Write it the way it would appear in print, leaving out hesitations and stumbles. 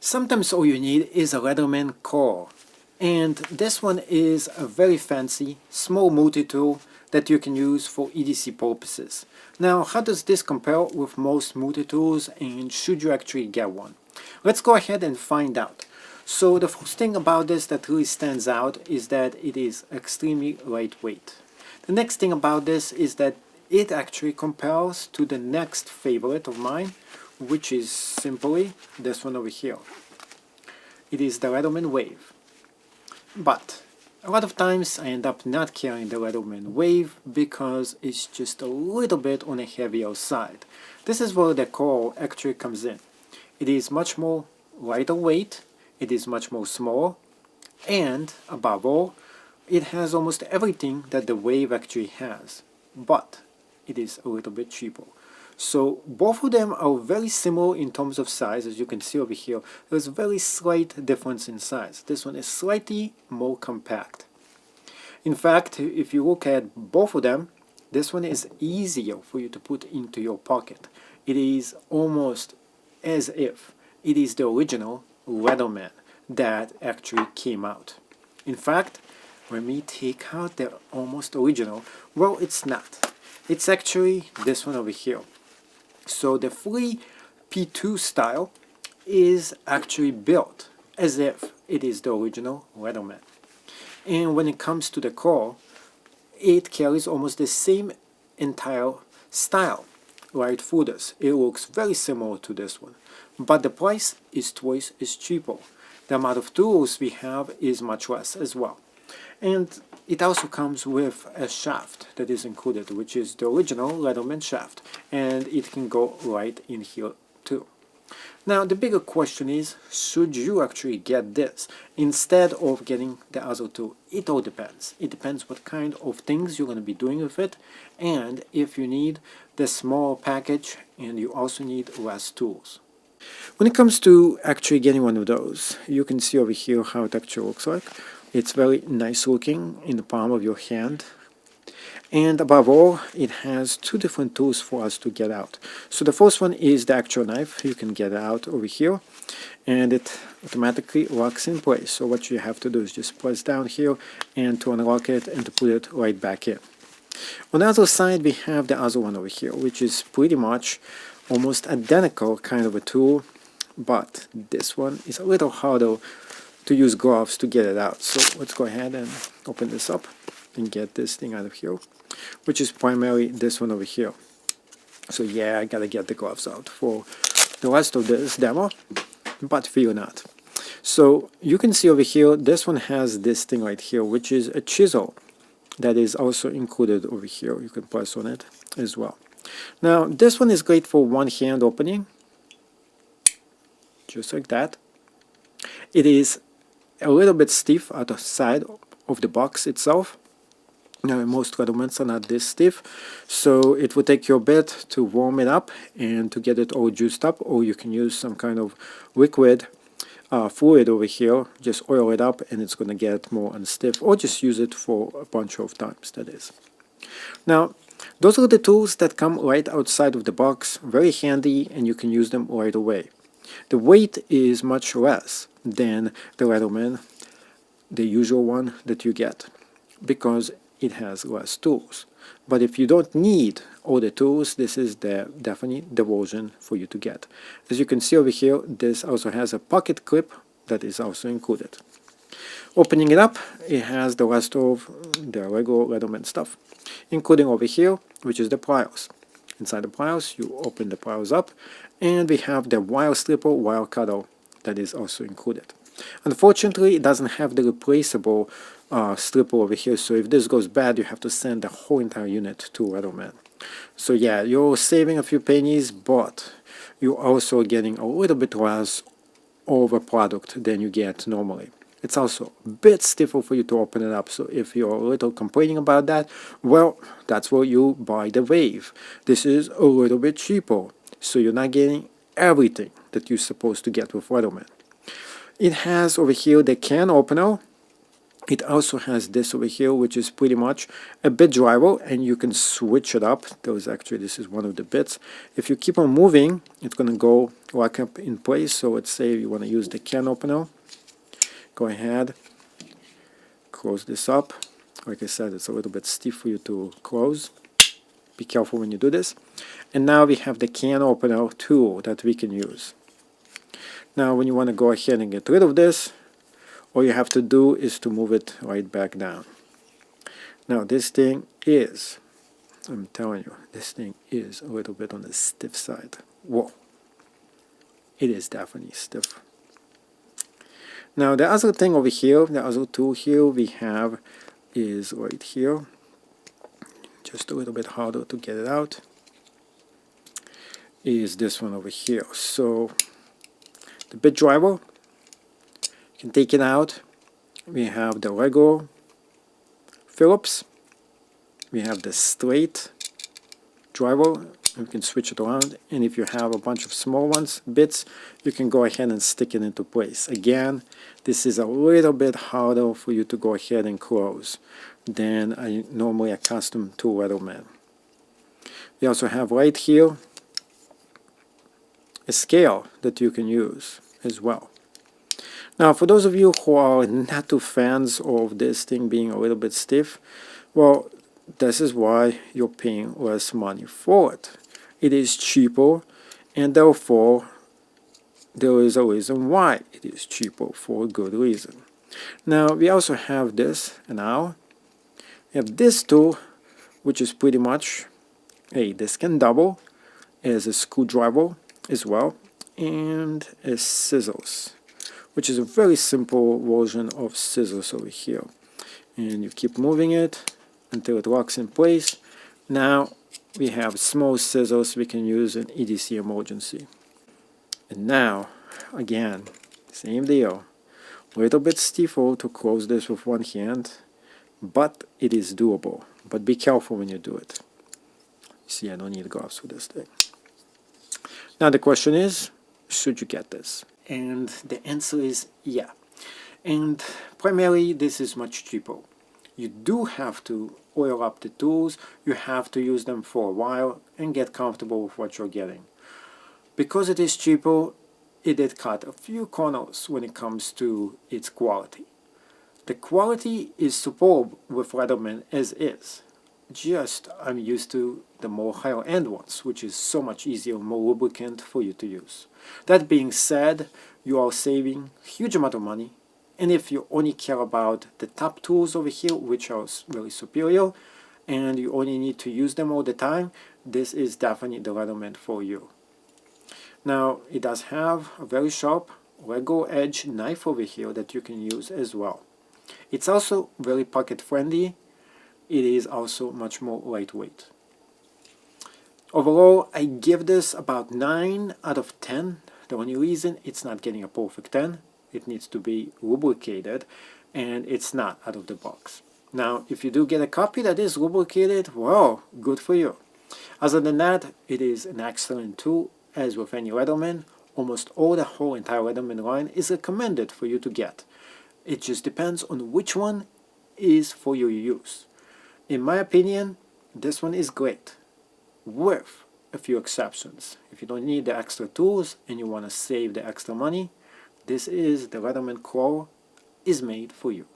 Sometimes all you need is a Leatherman Curl, and this one is a very fancy small multi-tool that you can use for EDC purposes. Now, how does this compare with most multi-tools, and should you actually get one? Let's go ahead and find out. So the first thing about this that really stands out is that it is extremely lightweight. The next thing about this is that it actually compares to the next favorite of mine, which is simply this one over here. It is the Leatherman Wave. But a lot of times I end up not carrying the Leatherman Wave because it's just a little bit on a heavier side. This is where the Curl actually comes in. It is much more lighter weight, it is much more small, and above all, it has almost everything that the Wave actually has. But it is a little bit cheaper. So both of them are very similar in terms of size. As you can see over here, there's a very slight difference in size. This one is slightly more compact. In fact, if you look at both of them, this one is easier for you to put into your pocket. It is almost as if it is the original Leatherman that actually came out. In fact, let me take out the almost original. Well, it's not. It's actually this one over here. So the free P2 style is actually built as if it is the original Leatherman. And when it comes to the Curl, it carries almost the same entire style right through this. It looks very similar to this one. But the price is twice as cheaper. The amount of tools we have is much less as well. And it also comes with a shaft that is included, which is the original Leatherman shaft, and it can go right in here too. Now the bigger question is, should you actually get this instead of getting the other two? It all depends. It depends what kind of things you're going to be doing with it, and if you need the small package and you also need less tools. When it comes to actually getting one of those, you can see over here how it actually looks like. It's very nice looking in the palm of your hand. And above all, it has two different tools for us to get out. So the first one is the actual knife. You can get it out over here, and it automatically locks in place. So what you have to do is just press down here and to unlock it and to put it right back in. On the other side, we have the other one over here, which is pretty much almost identical kind of a tool, but this one is a little harder to use gloves to get it out. So let's go ahead and open this up and get this thing out of here, which is primarily this one over here. So yeah, I gotta get the gloves out for the rest of this demo, but fear not. So you can see over here, this one has this thing right here, which is a chisel that is also included over here. You can press on it as well. Now this one is great for one hand opening, just like that. It is a little bit stiff at the side of the box itself. Now most Leathermans are not this stiff, so it will take you a bit to warm it up and to get it all juiced up, or you can use some kind of liquid fluid over here, just oil it up and it's going to get more unstiff, or just use it for a bunch of times, that is. Now those are the tools that come right outside of the box, very handy, and you can use them right away. The weight is much less than the Leatherman, the usual one that you get, because it has less tools. But if you don't need all the tools, this is definitely the version for you to get. As you can see over here, this also has a pocket clip that is also included. Opening it up, it has the rest of the regular Leatherman stuff, including over here, which is the pliers. Inside the pliers, you open the pliers up, and we have the wire stripper, wire cutter that is also included. Unfortunately, it doesn't have the replaceable stripper over here, so if this goes bad, you have to send the whole entire unit to Leatherman. So yeah, you're saving a few pennies, but you're also getting a little bit less of a product than you get normally. It's also a bit stiffer for you to open it up, so if you're a little complaining about that, well, that's where you buy the Wave. This is a little bit cheaper, so you're not getting everything that you're supposed to get with Leatherman. It has over here the can opener, It also has this over here, which is pretty much a bit driver, and you can switch it up. This is one of the bits. If you keep on moving, it's going to go lock up in place. So let's say you want to use the can opener. Go ahead, close this up. Like I said, it's a little bit stiff for you to close. Be careful when you do this. And now we have the can opener tool that we can use. Now when you want to go ahead and get rid of this, all you have to do is to move it right back down. Now this thing is, I'm telling you, this thing is a little bit on the stiff side. Whoa. It is definitely stiff. Now the other thing over here, the other tool here we have is right here. Just a little bit harder to get it out. Is this one over here. So the bit driver, you can take it out. We have the regular Phillips. We have the straight driver. You can switch it around, and if you have a bunch of small bits, you can go ahead and stick it into place. Again, this is a little bit harder for you to go ahead and close than I normally accustomed to Leatherman. We also have right here a scale that you can use as well. Now, for those of you who are not too fans of this thing being a little bit stiff, well, this is why you're paying less money for it. It is cheaper, and therefore there is a reason why it is cheaper, for a good reason. Now, we also have this, and now we have this tool, which is pretty much, this can double as a screwdriver as well, and as scissors, which is a very simple version of scissors over here. And you keep moving it until it locks in place. Now we have small scissors we can use in EDC emergency. And now, again, same deal. A little bit stiffer to close this with one hand, but it is doable. But be careful when you do it. See, I don't need gloves for this thing. Now the question is, should you get this? And the answer is yeah. And primarily this is much cheaper. You do have to oil up the tools, you have to use them for a while and get comfortable with what you're getting. Because it is cheaper, it did cut a few corners when it comes to its quality. The quality is superb with Leatherman as is. Just I'm used to the more higher end ones, which is so much easier, more lubricant for you to use. That being said, you are saving a huge amount of money, and if you only care about the top tools over here, which are really superior, and you only need to use them all the time, this is definitely the Leatherman for you. Now it does have a very sharp Lego edge knife over here that you can use as well. It's also very pocket friendly. It is also much more lightweight. Overall, I give this about 9 out of 10. The only reason it's not getting a perfect 10, it needs to be lubricated, and it's not out of the box. Now, if you do get a copy that is lubricated, well, good for you. Other than that, it is an excellent tool. As with any Leatherman, almost all the whole entire Leatherman line is recommended for you to get. It just depends on which one is for your use. In my opinion, this one is great, with a few exceptions. If you don't need the extra tools and you want to save the extra money, this is the Leatherman Curl is made for you.